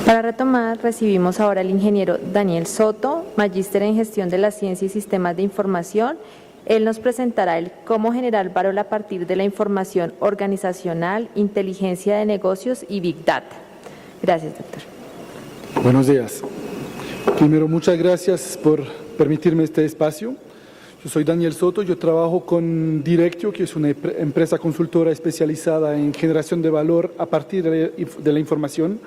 Para retomar, recibimos ahora al ingeniero Daniel Soto, magíster en Gestión de la Ciencia y Sistemas de Información. Él nos presentará el cómo generar valor a partir de la información organizacional, inteligencia de negocios y Big Data. Gracias, doctor. Buenos días. Primero, muchas gracias por permitirme este espacio. Yo soy Daniel Soto, yo trabajo con Directio, que es una empresa consultora especializada en generación de valor a partir de la información.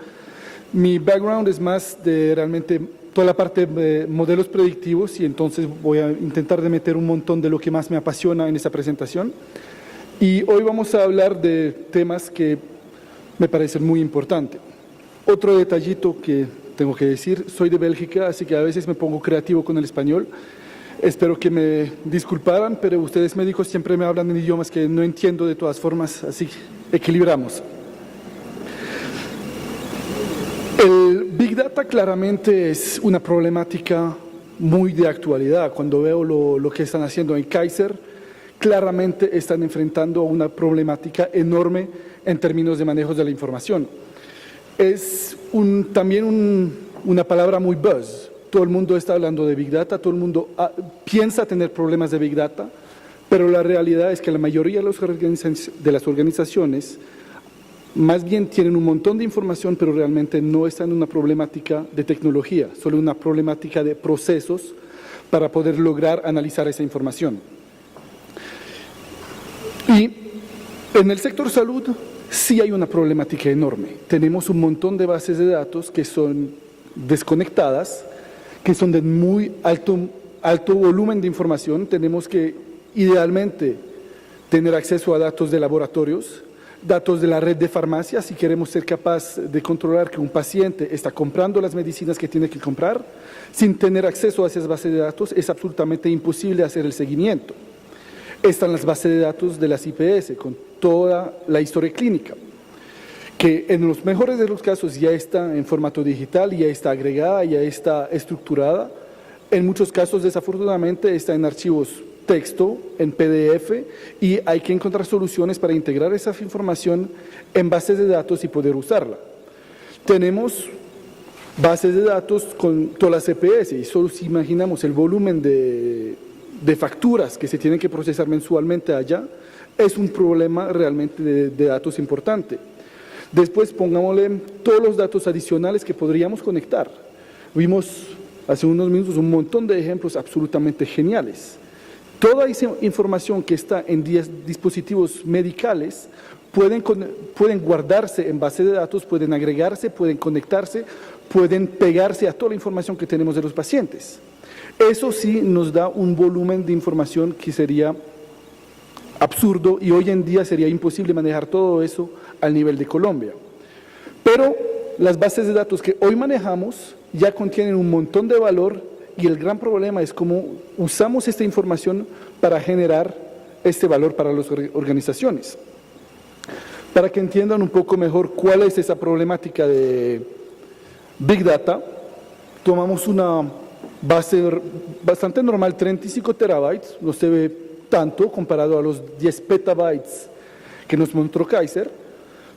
Mi background es más de realmente toda la parte de modelos predictivos y entonces voy a intentar de meter un montón de lo que más me apasiona en esta presentación. Y hoy vamos a hablar de temas que me parecen muy importantes. Otro detallito que tengo que decir, soy de Bélgica, así que a veces me pongo creativo con el español. Espero que me disculparan, pero ustedes médicos siempre me hablan en idiomas que no entiendo de todas formas, así equilibramos. El Big Data claramente es una problemática muy de actualidad. Cuando veo lo que están haciendo en Kaiser, claramente están enfrentando una problemática enorme en términos de manejo de la información. Es también una palabra muy buzz. Todo el mundo está hablando de Big Data, todo el mundo piensa tener problemas de Big Data, pero la realidad es que la mayoría de las organizaciones más bien tienen un montón de información, pero realmente no están en una problemática de tecnología, solo una problemática de procesos para poder lograr analizar esa información. Y en el sector salud sí hay una problemática enorme. Tenemos un montón de bases de datos que son desconectadas, que son de muy alto volumen de información. Tenemos que idealmente tener acceso a datos de laboratorios, datos de la red de farmacias, si queremos ser capaz de controlar que un paciente está comprando las medicinas que tiene que comprar, sin tener acceso a esas bases de datos es absolutamente imposible hacer el seguimiento. Están las bases de datos de las IPS, con toda la historia clínica, que en los mejores de los casos ya está en formato digital, ya está agregada, ya está estructurada. En muchos casos, desafortunadamente, está en archivos texto, en PDF, y hay que encontrar soluciones para integrar esa información en bases de datos y poder usarla. Tenemos bases de datos con todas las EPS, y solo si imaginamos el volumen de facturas que se tienen que procesar mensualmente allá, es un problema realmente de datos importante. Después pongámosle todos los datos adicionales que podríamos conectar. Vimos hace unos minutos un montón de ejemplos absolutamente geniales. Toda esa información que está en dispositivos medicales pueden guardarse en base de datos, pueden agregarse, pueden conectarse, pueden pegarse a toda la información que tenemos de los pacientes. Eso sí nos da un volumen de información que sería absurdo y hoy en día sería imposible manejar todo eso al nivel de Colombia. Pero las bases de datos que hoy manejamos ya contienen un montón de valor. Y el gran problema es cómo usamos esta información para generar este valor para las organizaciones. Para que entiendan un poco mejor cuál es esa problemática de Big Data, tomamos una base bastante normal, 35 terabytes, no se ve tanto comparado a los 10 petabytes que nos mostró Kaiser,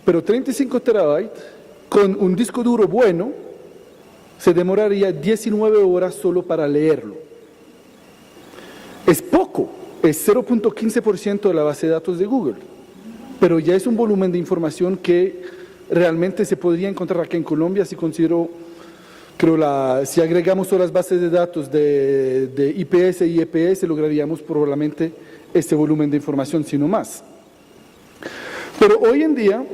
pero 35 terabytes con un disco duro bueno, se demoraría 19 horas solo para leerlo. Es poco, es 0.15% de la base de datos de Google, pero ya es un volumen de información que realmente se podría encontrar aquí en Colombia si si agregamos todas las bases de datos de IPS y EPS, lograríamos probablemente este volumen de información, sino más. Pero hoy en día,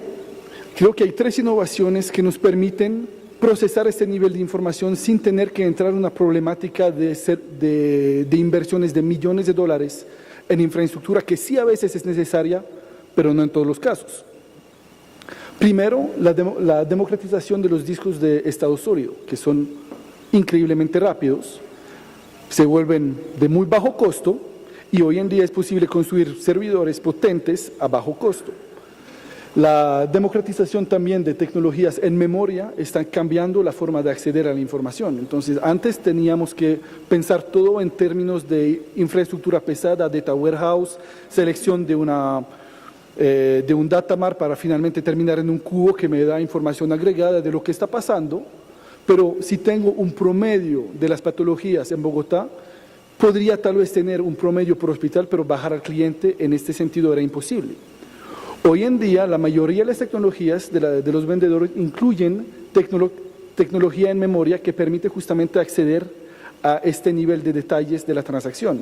creo que hay 3 innovaciones que nos permiten procesar este nivel de información sin tener que entrar en una problemática de inversiones de millones de dólares en infraestructura que sí a veces es necesaria, pero no en todos los casos. Primero, la democratización de los discos de estado sólido, que son increíblemente rápidos, se vuelven de muy bajo costo y hoy en día es posible construir servidores potentes a bajo costo. La democratización también de tecnologías en memoria está cambiando la forma de acceder a la información. Entonces, antes teníamos que pensar todo en términos de infraestructura pesada, data warehouse, selección de de un datamar para finalmente terminar en un cubo que me da información agregada de lo que está pasando, pero si tengo un promedio de las patologías en Bogotá, podría tal vez tener un promedio por hospital, pero bajar al cliente en este sentido era imposible. Hoy en día, la mayoría de las tecnologías de los vendedores incluyen tecnología en memoria que permite justamente acceder a este nivel de detalles de la transacción.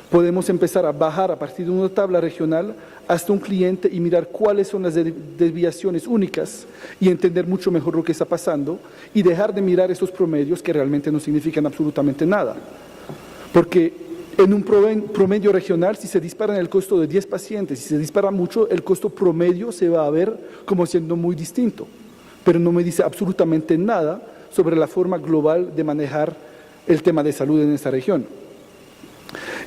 Podemos empezar a bajar a partir de una tabla regional hasta un cliente y mirar cuáles son las desviaciones únicas y entender mucho mejor lo que está pasando y dejar de mirar esos promedios que realmente no significan absolutamente nada. Porque en un promedio regional, si se dispara en el costo de 10 pacientes, si se dispara mucho, el costo promedio se va a ver como siendo muy distinto, pero no me dice absolutamente nada sobre la forma global de manejar el tema de salud en esta región.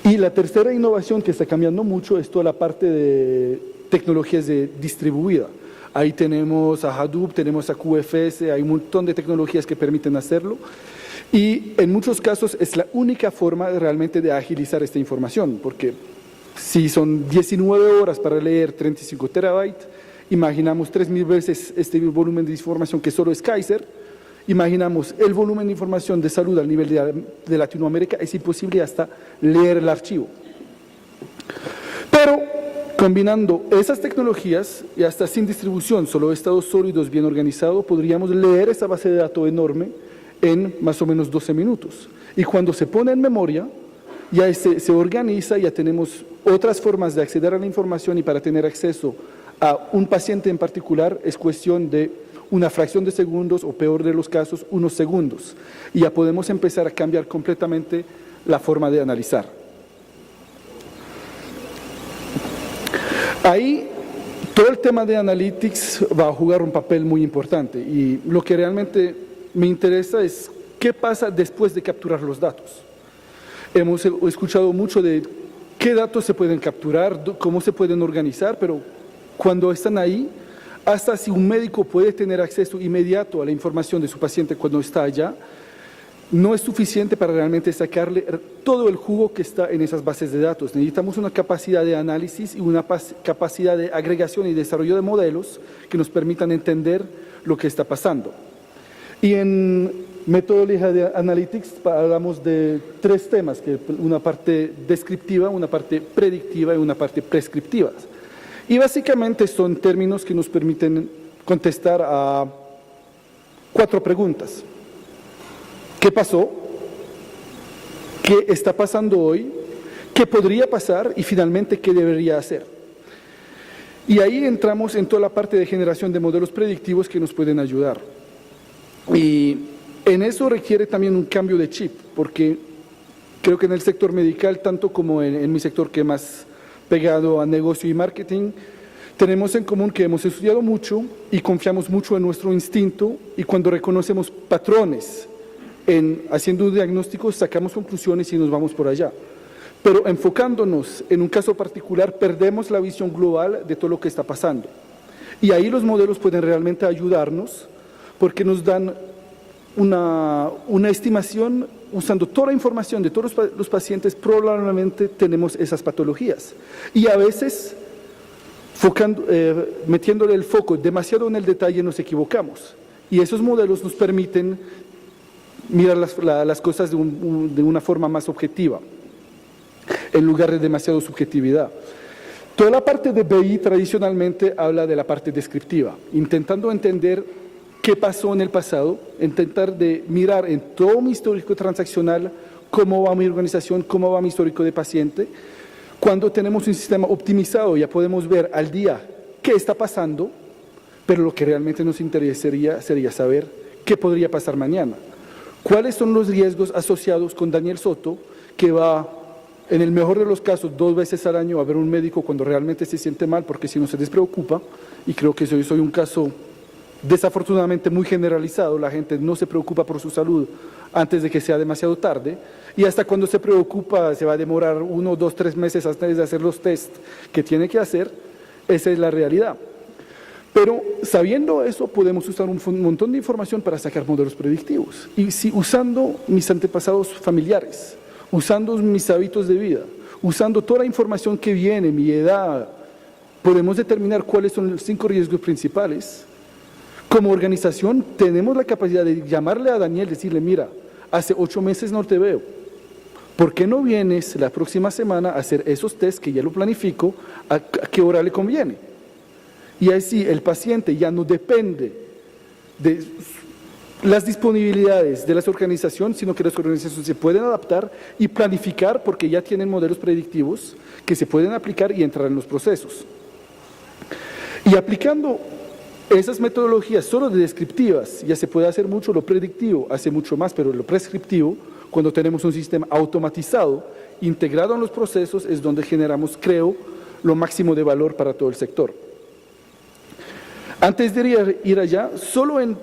Y la tercera innovación que está cambiando mucho es toda la parte de tecnologías distribuida. Ahí tenemos a Hadoop, tenemos a QFS, hay un montón de tecnologías que permiten hacerlo. Y en muchos casos es la única forma realmente de agilizar esta información, porque si son 19 horas para leer 35 terabytes, imaginamos 3.000 veces este volumen de información que solo es Kaiser. Imaginamos el volumen de información de salud al nivel de Latinoamérica, es imposible hasta leer el archivo. Pero combinando esas tecnologías y hasta sin distribución, solo estados sólidos bien organizados, podríamos leer esa base de datos enorme en más o menos 12 minutos. Y cuando se pone en memoria, ya se organiza, ya tenemos otras formas de acceder a la información y para tener acceso a un paciente en particular es cuestión de una fracción de segundos o peor de los casos, unos segundos. Y ya podemos empezar a cambiar completamente la forma de analizar. Ahí todo el tema de analytics va a jugar un papel muy importante y lo que realmente me interesa es qué pasa después de capturar los datos. Hemos escuchado mucho de qué datos se pueden capturar, cómo se pueden organizar, pero cuando están ahí, hasta si un médico puede tener acceso inmediato a la información de su paciente cuando está allá, no es suficiente para realmente sacarle todo el jugo que está en esas bases de datos. Necesitamos una capacidad de análisis y una capacidad de agregación y desarrollo de modelos que nos permitan entender lo que está pasando. Y en metodología de Analytics hablamos de 3 temas, que una parte descriptiva, una parte predictiva y una parte prescriptiva. Y básicamente son términos que nos permiten contestar a 4 preguntas. ¿Qué pasó? ¿Qué está pasando hoy? ¿Qué podría pasar? Y finalmente, ¿qué debería hacer? Y ahí entramos en toda la parte de generación de modelos predictivos que nos pueden ayudar. Y en eso requiere también un cambio de chip, porque creo que en el sector medical, tanto como en mi sector que más pegado a negocio y marketing, tenemos en común que hemos estudiado mucho y confiamos mucho en nuestro instinto y cuando reconocemos patrones haciendo un diagnóstico sacamos conclusiones y nos vamos por allá. Pero enfocándonos en un caso particular perdemos la visión global de todo lo que está pasando. Y ahí los modelos pueden realmente ayudarnos porque nos dan una estimación usando toda la información de todos los pacientes, probablemente tenemos esas patologías. Y a veces, metiéndole el foco demasiado en el detalle, nos equivocamos. Y esos modelos nos permiten mirar las cosas de una forma más objetiva, en lugar de demasiada subjetividad. Toda la parte de BI tradicionalmente habla de la parte descriptiva, intentando entender qué pasó en el pasado, intentar de mirar en todo mi histórico transaccional cómo va mi organización, cómo va mi histórico de paciente. Cuando tenemos un sistema optimizado ya podemos ver al día qué está pasando, pero lo que realmente nos interesaría sería saber qué podría pasar mañana. ¿Cuáles son los riesgos asociados con Daniel Soto, que va, en el mejor de los casos, 2 veces al año a ver un médico cuando realmente se siente mal, porque si no se despreocupa, y creo que soy un caso desafortunadamente muy generalizado, la gente no se preocupa por su salud antes de que sea demasiado tarde, y hasta cuando se preocupa se va a demorar 1, 2, 3 meses antes de hacer los test que tiene que hacer. Esa es la realidad. Pero sabiendo eso podemos usar un montón de información para sacar modelos predictivos. Y si usando mis antepasados familiares, usando mis hábitos de vida, usando toda la información que viene, mi edad, podemos determinar cuáles son los 5 riesgos principales. Como organización tenemos la capacidad de llamarle a Daniel y decirle, mira, hace 8 meses no te veo. ¿Por qué no vienes la próxima semana a hacer esos test que ya lo planifico, a qué hora le conviene? Y así el paciente ya no depende de las disponibilidades de las organizaciones, sino que las organizaciones se pueden adaptar y planificar porque ya tienen modelos predictivos que se pueden aplicar y entrar en los procesos. Y aplicando esas metodologías solo de descriptivas, ya se puede hacer mucho, lo predictivo hace mucho más, pero lo prescriptivo, cuando tenemos un sistema automatizado, integrado en los procesos, es donde generamos, creo, lo máximo de valor para todo el sector. Antes de ir allá, solo en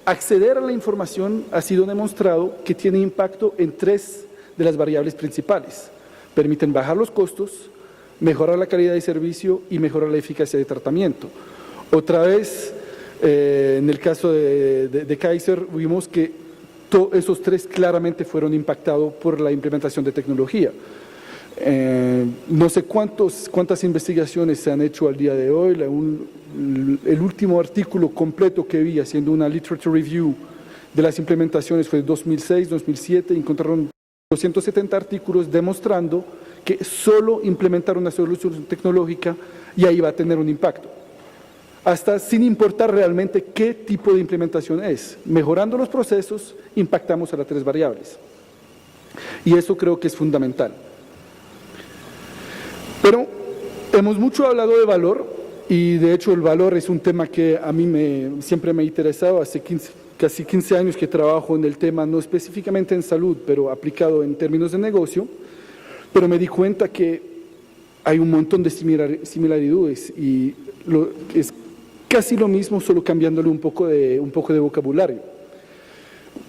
acceder a la información ha sido demostrado que tiene impacto en 3 de las variables principales. Permiten bajar los costos, mejorar la calidad de servicio y mejorar la eficacia de tratamiento. Otra vez, en el caso de Kaiser, vimos que esos 3 claramente fueron impactados por la implementación de tecnología. No sé cuántas investigaciones se han hecho al día de hoy. El último artículo completo que vi haciendo una literature review de las implementaciones fue 2006-2007. Encontraron 270 artículos demostrando que solo implementar una solución tecnológica ya iba a tener un impacto. Hasta sin importar realmente qué tipo de implementación es. Mejorando los procesos, impactamos a las 3 variables. Y eso creo que es fundamental. Pero hemos mucho hablado de valor, y de hecho el valor es un tema que a mí siempre me ha interesado. Hace casi 15 años que trabajo en el tema, no específicamente en salud, pero aplicado en términos de negocio, pero me di cuenta que hay un montón de similitudes y es casi lo mismo, solo cambiándole un poco de vocabulario.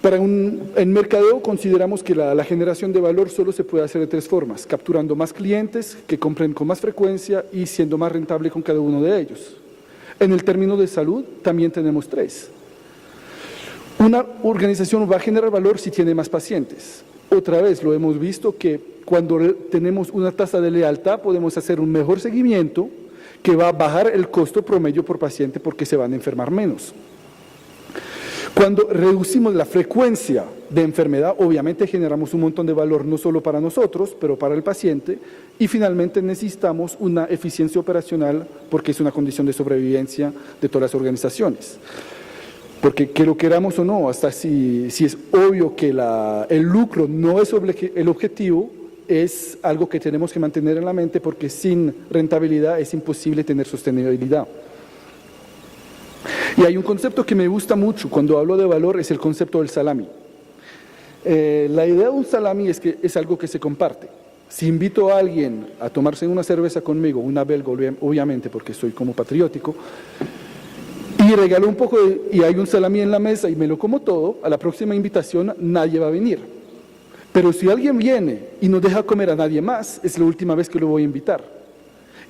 En mercadeo consideramos que la generación de valor solo se puede hacer de 3 formas: capturando más clientes que compren con más frecuencia y siendo más rentable con cada uno de ellos. En el término de salud también tenemos 3. Una organización va a generar valor si tiene más pacientes. Otra vez lo hemos visto que cuando tenemos una tasa de lealtad podemos hacer un mejor seguimiento que va a bajar el costo promedio por paciente porque se van a enfermar menos. Cuando reducimos la frecuencia de enfermedad, obviamente generamos un montón de valor no solo para nosotros, pero para el paciente. Y finalmente necesitamos una eficiencia operacional porque es una condición de sobrevivencia de todas las organizaciones. Porque que lo queramos o no, hasta si es obvio que el lucro no es el objetivo, es algo que tenemos que mantener en la mente porque sin rentabilidad es imposible tener sostenibilidad. Y hay un concepto que me gusta mucho cuando hablo de valor, es el concepto del salami. La idea de un salami es que es algo que se comparte. Si invito a alguien a tomarse una cerveza conmigo, una belga obviamente porque soy como patriótico, y regalo un poco y hay un salami en la mesa y me lo como todo, a la próxima invitación nadie va a venir. Pero si alguien viene y no deja comer a nadie más, es la última vez que lo voy a invitar.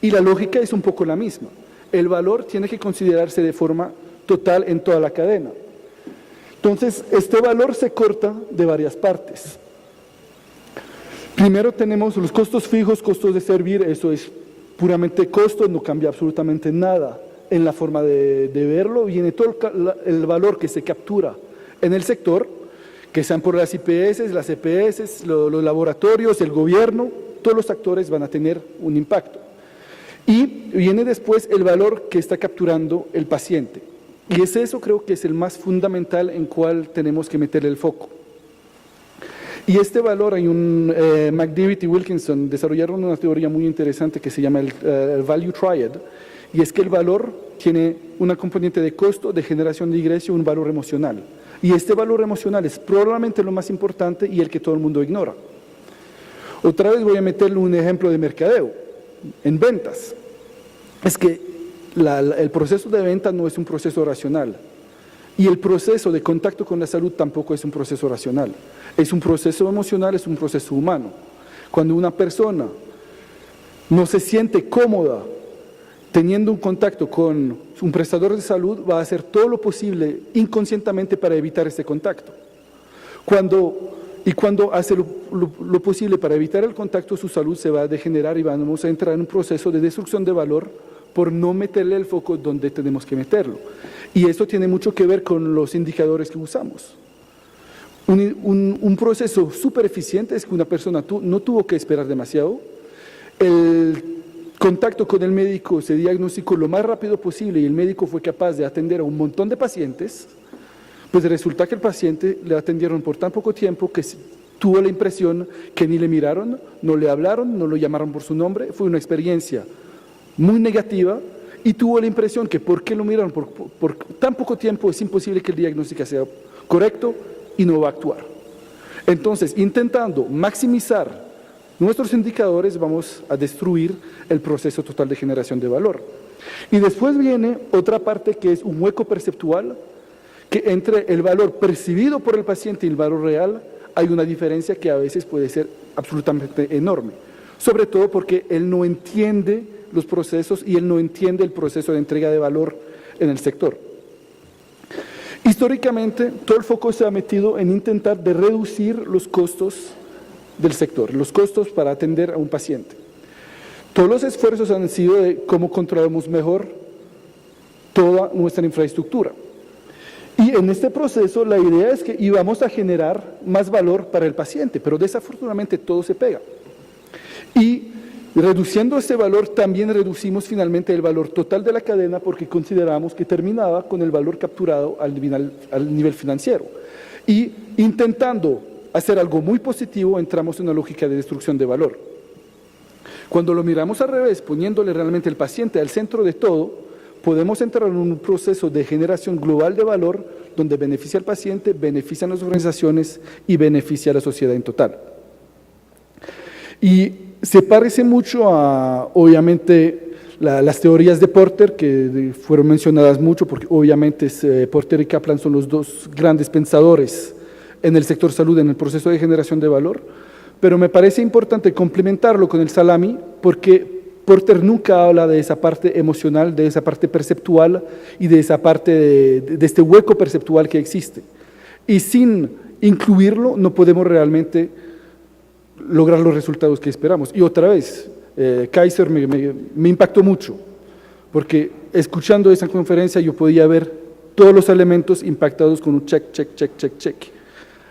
Y la lógica es un poco la misma. El valor tiene que considerarse de forma total en toda la cadena. Entonces, este valor se corta de varias partes. Primero tenemos los costos fijos, costos de servir, eso es puramente costo, no cambia absolutamente nada en la forma de verlo. Viene todo el valor que se captura en el sector, que sean por las IPS, las EPS, los laboratorios, el gobierno, todos los actores van a tener un impacto. Y viene después el valor que está capturando el paciente. Y eso creo que es el más fundamental en cual tenemos que meter el foco. Y este valor, hay McDavid y Wilkinson desarrollaron una teoría muy interesante que se llama el Value Triad, y es que el valor tiene una componente de costo, de generación de ingreso y un valor emocional. Y este valor emocional es probablemente lo más importante y el que todo el mundo ignora. Otra vez voy a meterle un ejemplo de mercadeo, en ventas. Es que el proceso de venta no es un proceso racional y el proceso de contacto con la salud tampoco es un proceso racional. Es un proceso emocional, es un proceso humano. Cuando una persona no se siente cómoda teniendo un contacto con un prestador de salud, va a hacer todo lo posible inconscientemente para evitar ese contacto. Cuando hace lo posible para evitar el contacto, su salud se va a degenerar y vamos a entrar en un proceso de destrucción de valor por no meterle el foco donde tenemos que meterlo. Y eso tiene mucho que ver con los indicadores que usamos. Un proceso súper eficiente es que una persona no tuvo que esperar demasiado, el contacto con el médico se diagnosticó lo más rápido posible y el médico fue capaz de atender a un montón de pacientes, pues resulta que el paciente le atendieron por tan poco tiempo que tuvo la impresión que ni le miraron, no le hablaron, no lo llamaron por su nombre, fue una experiencia muy negativa y tuvo la impresión que porque lo miraron por tan poco tiempo es imposible que el diagnóstico sea correcto y no va a actuar. Entonces, intentando maximizar nuestros indicadores, vamos a destruir el proceso total de generación de valor. Y después viene otra parte que es un hueco perceptual, que entre el valor percibido por el paciente y el valor real hay una diferencia que a veces puede ser absolutamente enorme, sobre todo porque él no entiende los procesos y él no entiende el proceso de entrega de valor en el sector. Históricamente, todo el foco se ha metido en intentar de reducir los costos del sector, los costos para atender a un paciente. Todos los esfuerzos han sido de cómo controlamos mejor toda nuestra infraestructura. Y en este proceso la idea es que íbamos a generar más valor para el paciente, pero desafortunadamente todo se pega. Y reduciendo ese valor también reducimos finalmente el valor total de la cadena porque consideramos que terminaba con el valor capturado al nivel financiero. Y intentando hacer algo muy positivo entramos en una lógica de destrucción de valor. Cuando lo miramos al revés, poniéndole realmente el paciente al centro de todo, podemos entrar en un proceso de generación global de valor donde beneficia al paciente, beneficia a las organizaciones y beneficia a la sociedad en total. Y se parece mucho a, obviamente, las teorías de Porter, que fueron mencionadas mucho, porque obviamente Porter y Kaplan son los dos grandes pensadores en el sector salud, en el proceso de generación de valor, pero me parece importante complementarlo con el salami, porque Porter nunca habla de esa parte emocional, de esa parte perceptual y de esa parte de este hueco perceptual que existe. Y sin incluirlo no podemos realmente lograr los resultados que esperamos. Y otra vez, Kaiser me impactó mucho, porque escuchando esa conferencia yo podía ver todos los elementos impactados con un check, check, check, check, check.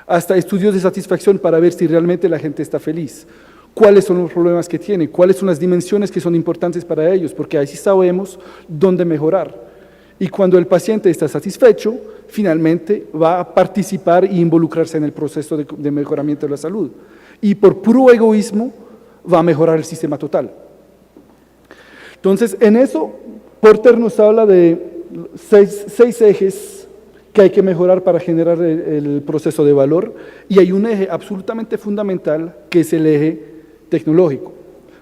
Hasta estudios de satisfacción para ver si realmente la gente está feliz. Cuáles son los problemas que tienen, cuáles son las dimensiones que son importantes para ellos, porque así sabemos dónde mejorar. Y cuando el paciente está satisfecho, finalmente va a participar e involucrarse en el proceso de mejoramiento de la salud. Y por puro egoísmo va a mejorar el sistema total. Entonces, en eso, Porter nos habla de seis ejes que hay que mejorar para generar el proceso de valor, y hay un eje absolutamente fundamental que es el eje tecnológico,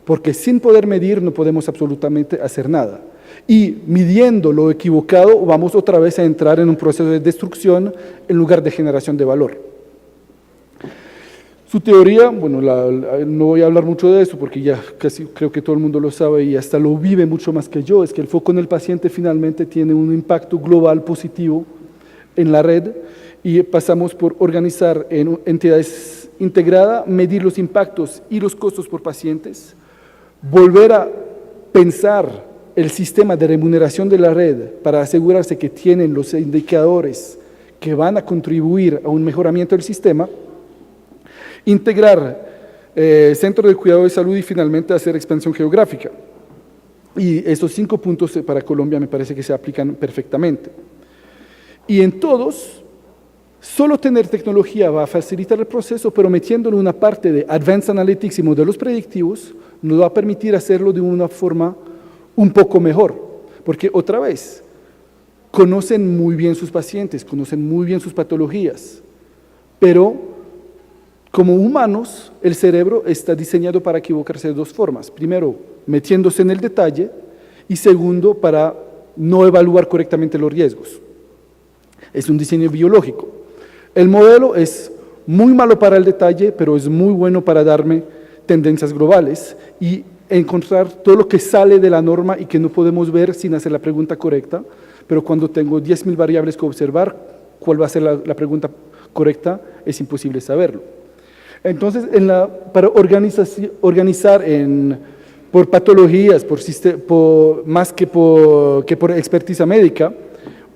porque sin poder medir no podemos absolutamente hacer nada. Y midiendo lo equivocado vamos otra vez a entrar en un proceso de destrucción en lugar de generación de valor. Su teoría, bueno, no voy a hablar mucho de eso porque ya casi creo que todo el mundo lo sabe y hasta lo vive mucho más que yo, es que el foco en el paciente finalmente tiene un impacto global positivo en la red y pasamos por organizar en entidades integradas, medir los impactos y los costos por pacientes, volver a pensar el sistema de remuneración de la red para asegurarse que tienen los indicadores que van a contribuir a un mejoramiento del sistema, integrar centro de cuidado de salud y finalmente hacer expansión geográfica. Y estos 5 puntos para Colombia me parece que se aplican perfectamente. Y en todos, solo tener tecnología va a facilitar el proceso, pero metiéndole una parte de Advanced Analytics y modelos predictivos nos va a permitir hacerlo de una forma un poco mejor, porque otra vez, conocen muy bien sus pacientes, conocen muy bien sus patologías, pero como humanos, el cerebro está diseñado para equivocarse de 2 formas. Primero, metiéndose en el detalle, y segundo, para no evaluar correctamente los riesgos. Es un diseño biológico. El modelo es muy malo para el detalle, pero es muy bueno para darme tendencias globales y encontrar todo lo que sale de la norma y que no podemos ver sin hacer la pregunta correcta, pero cuando tengo 10.000 variables que observar, cuál va a ser la pregunta correcta, es imposible saberlo. Entonces, para organizar en por patologías, más que por expertiza médica.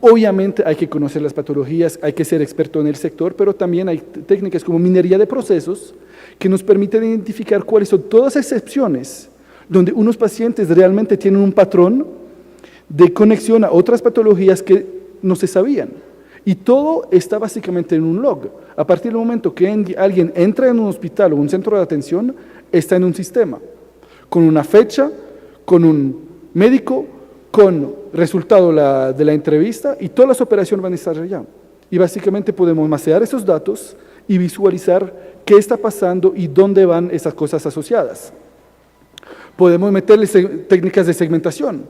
Obviamente hay que conocer las patologías, hay que ser experto en el sector, pero también hay técnicas como minería de procesos que nos permiten identificar cuáles son todas las excepciones donde unos pacientes realmente tienen un patrón de conexión a otras patologías que no se sabían. Y todo está básicamente en un log. A partir del momento que alguien entra en un hospital o un centro de atención, está en un sistema, con una fecha, con un médico, con resultado de la entrevista, y todas las operaciones van a estar allá. Y básicamente podemos mapear esos datos y visualizar qué está pasando y dónde van esas cosas asociadas. Podemos meterle técnicas de segmentación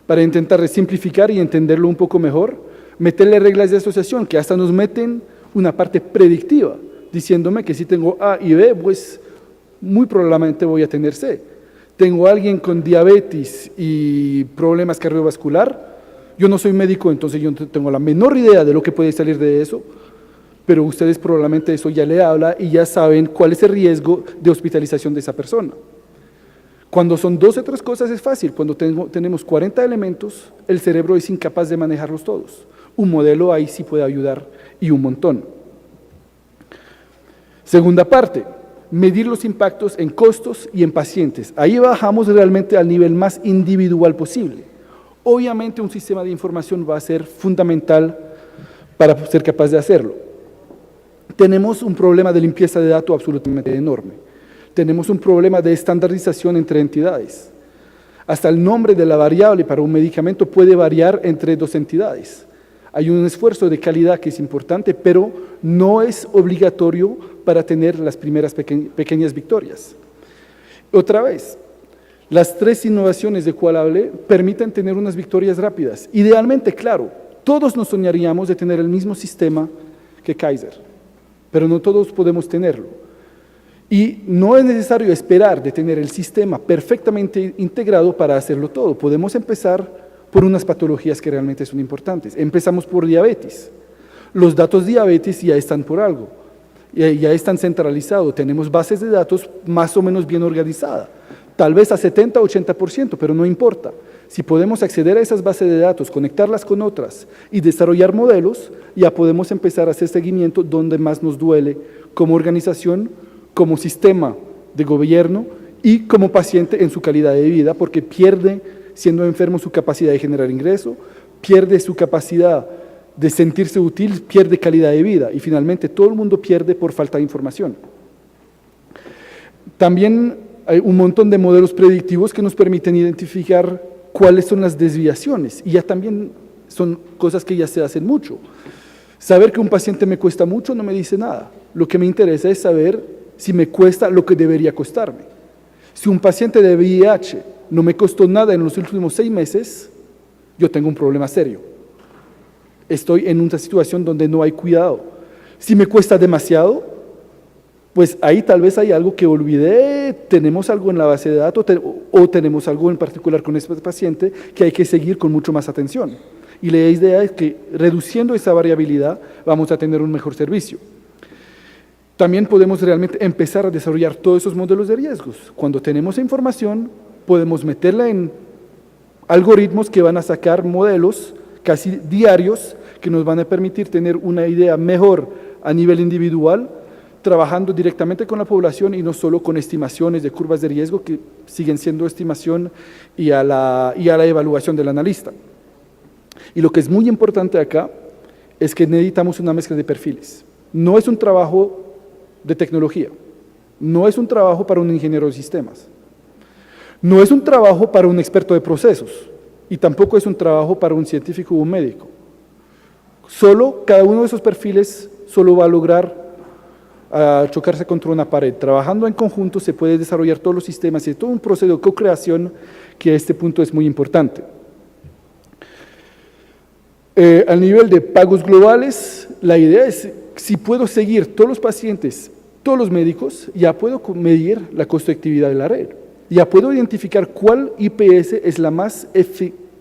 para intentar simplificar y entenderlo un poco mejor, meterle reglas de asociación que hasta nos meten una parte predictiva, diciéndome que si tengo A y B, pues muy probablemente voy a tener C. Tengo a alguien con diabetes y problemas cardiovascular, yo no soy médico, entonces yo no tengo la menor idea de lo que puede salir de eso, pero ustedes probablemente eso ya le habla y ya saben cuál es el riesgo de hospitalización de esa persona. Cuando son 2 o 3 cosas es fácil, cuando tenemos 40 elementos, el cerebro es incapaz de manejarlos todos. Un modelo ahí sí puede ayudar y un montón. Segunda parte, medir los impactos en costos y en pacientes. Ahí bajamos realmente al nivel más individual posible. Obviamente un sistema de información va a ser fundamental para ser capaz de hacerlo. Tenemos un problema de limpieza de datos absolutamente enorme. Tenemos un problema de estandarización entre entidades. Hasta el nombre de la variable para un medicamento puede variar entre 2 entidades. Hay un esfuerzo de calidad que es importante, pero no es obligatorio para tener las primeras pequeñas victorias. Otra vez, las 3 innovaciones de cual hablé permiten tener unas victorias rápidas. Idealmente, claro, todos nos soñaríamos de tener el mismo sistema que Kaiser, pero no todos podemos tenerlo. Y no es necesario esperar de tener el sistema perfectamente integrado para hacerlo todo. Podemos empezar por unas patologías que realmente son importantes. Empezamos por diabetes. Los datos de diabetes ya están por algo, ya están centralizados. Tenemos bases de datos más o menos bien organizadas, tal vez a 70-80%, pero no importa. Si podemos acceder a esas bases de datos, conectarlas con otras y desarrollar modelos, ya podemos empezar a hacer seguimiento donde más nos duele como organización, como sistema de gobierno y como paciente en su calidad de vida, porque pierde, siendo enfermo, su capacidad de generar ingreso, pierde su capacidad de sentirse útil, pierde calidad de vida y finalmente todo el mundo pierde por falta de información. También hay un montón de modelos predictivos que nos permiten identificar cuáles son las desviaciones y ya también son cosas que ya se hacen mucho. Saber que un paciente me cuesta mucho no me dice nada. Lo que me interesa es saber si me cuesta lo que debería costarme. Si un paciente de VIH no me costó nada en los últimos 6 meses, yo tengo un problema serio. Estoy en una situación donde no hay cuidado. Si me cuesta demasiado, pues ahí tal vez hay algo que olvidé, tenemos algo en la base de datos o tenemos algo en particular con este paciente que hay que seguir con mucho más atención. Y la idea es que reduciendo esa variabilidad vamos a tener un mejor servicio. También podemos realmente empezar a desarrollar todos esos modelos de riesgos. Cuando tenemos información, podemos meterla en algoritmos que van a sacar modelos casi diarios que nos van a permitir tener una idea mejor a nivel individual, trabajando directamente con la población y no solo con estimaciones de curvas de riesgo que siguen siendo estimación y a la evaluación del analista. Y lo que es muy importante acá es que necesitamos una mezcla de perfiles. No es un trabajo de tecnología, no es un trabajo para un ingeniero de sistemas, no es un trabajo para un experto de procesos y tampoco es un trabajo para un científico o un médico. Solo cada uno de esos perfiles solo va a lograr chocarse contra una pared. Trabajando en conjunto se puede desarrollar todos los sistemas y todo un proceso de co-creación que a este punto es muy importante. Al nivel de pagos globales, la idea es, si puedo seguir todos los pacientes, todos los médicos, ya puedo medir la costo-efectividad de la red. Ya puedo identificar cuál IPS es la más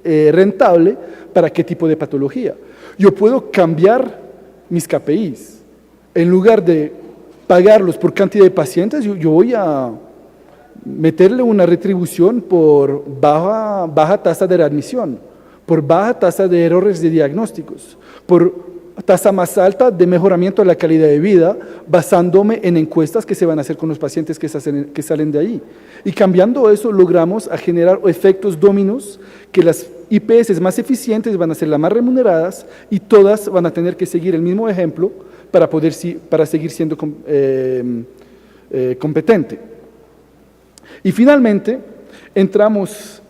rentable para qué tipo de patología. Yo puedo cambiar mis KPIs. En lugar de pagarlos por cantidad de pacientes, yo voy a meterle una retribución por baja tasa de readmisión, por baja tasa de errores de diagnósticos, por tasa más alta de mejoramiento de la calidad de vida, basándome en encuestas que se van a hacer con los pacientes que salen de ahí. Y cambiando eso, logramos a generar efectos dominos, que las IPS más eficientes van a ser las más remuneradas y todas van a tener que seguir el mismo ejemplo para seguir siendo competente. Y finalmente, entramos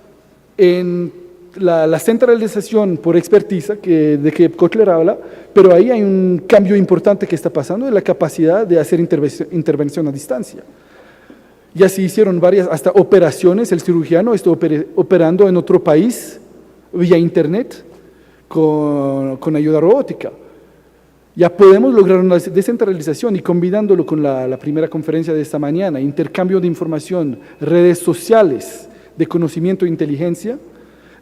en la centralización por expertiza de que Kotler habla, pero ahí hay un cambio importante que está pasando de la capacidad de hacer intervención a distancia. Ya se hicieron varias, hasta operaciones, el cirujano está operando en otro país vía internet con ayuda robótica. Ya podemos lograr una descentralización y combinándolo con la primera conferencia de esta mañana, intercambio de información, redes sociales de conocimiento e inteligencia.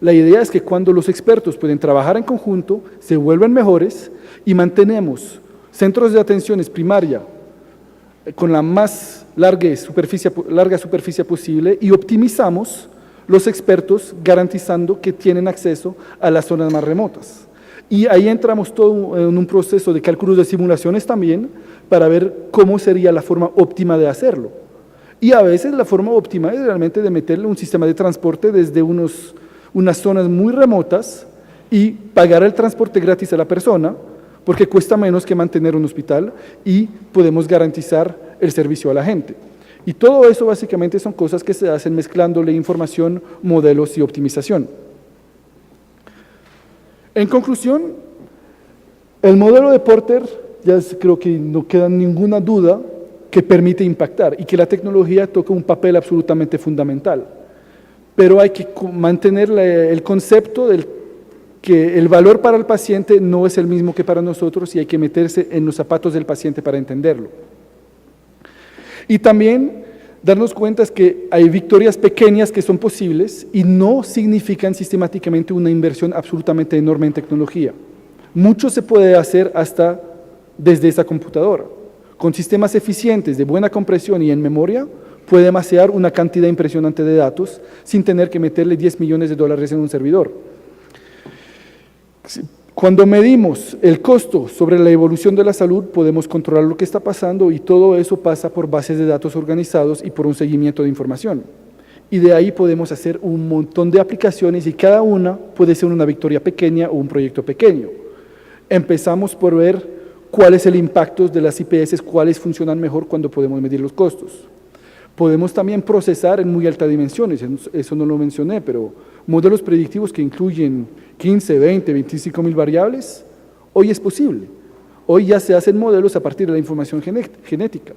La idea es que cuando los expertos pueden trabajar en conjunto, se vuelven mejores y mantenemos centros de atenciones primaria con la más larga superficie posible y optimizamos los expertos garantizando que tienen acceso a las zonas más remotas. Y ahí entramos todo en un proceso de cálculos de simulaciones también para ver cómo sería la forma óptima de hacerlo. Y a veces la forma óptima es realmente de meterle un sistema de transporte desde unas zonas muy remotas y pagar el transporte gratis a la persona, porque cuesta menos que mantener un hospital y podemos garantizar el servicio a la gente. Y todo eso básicamente son cosas que se hacen mezclándole información, modelos y optimización. En conclusión, el modelo de Porter, ya creo que no queda ninguna duda, que permite impactar y que la tecnología toca un papel absolutamente fundamental. Pero hay que mantener el concepto de que el valor para el paciente no es el mismo que para nosotros y hay que meterse en los zapatos del paciente para entenderlo. Y también darnos cuenta es que hay victorias pequeñas que son posibles y no significan sistemáticamente una inversión absolutamente enorme en tecnología. Mucho se puede hacer hasta desde esa computadora. Con sistemas eficientes de buena compresión y en memoria, puede macear una cantidad impresionante de datos sin tener que meterle $10 millones en un servidor. Cuando medimos el costo sobre la evolución de la salud, podemos controlar lo que está pasando y todo eso pasa por bases de datos organizados y por un seguimiento de información. Y de ahí podemos hacer un montón de aplicaciones y cada una puede ser una victoria pequeña o un proyecto pequeño. Empezamos por ver cuál es el impacto de las IPS, cuáles funcionan mejor cuando podemos medir los costos. Podemos también procesar en muy altas dimensiones, eso no lo mencioné, pero modelos predictivos que incluyen 15, 20, 25 mil variables, hoy es posible. Hoy ya se hacen modelos a partir de la información genética.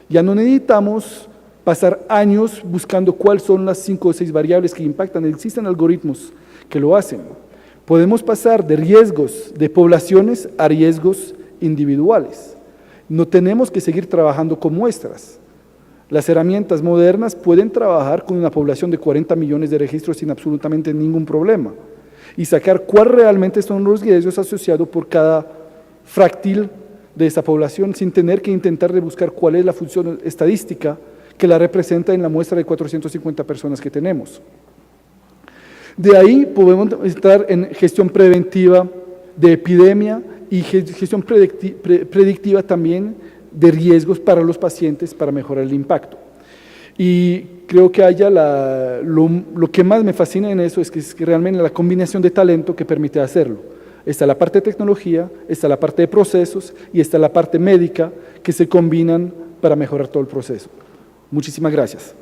Ya no necesitamos pasar años buscando cuáles son las 5 o 6 variables que impactan, existen algoritmos que lo hacen. Podemos pasar de riesgos de poblaciones a riesgos individuales. No tenemos que seguir trabajando con muestras. Las herramientas modernas pueden trabajar con una población de 40 millones de registros sin absolutamente ningún problema y sacar cuáles realmente son los riesgos asociados por cada fractil de esa población sin tener que intentar rebuscar cuál es la función estadística que la representa en la muestra de 450 personas que tenemos. De ahí podemos estar en gestión preventiva de epidemia y gestión predictiva también de riesgos para los pacientes para mejorar el impacto. Y creo que lo que más me fascina en eso es que realmente la combinación de talento que permite hacerlo. Está la parte de tecnología, está la parte de procesos y está la parte médica que se combinan para mejorar todo el proceso. Muchísimas gracias.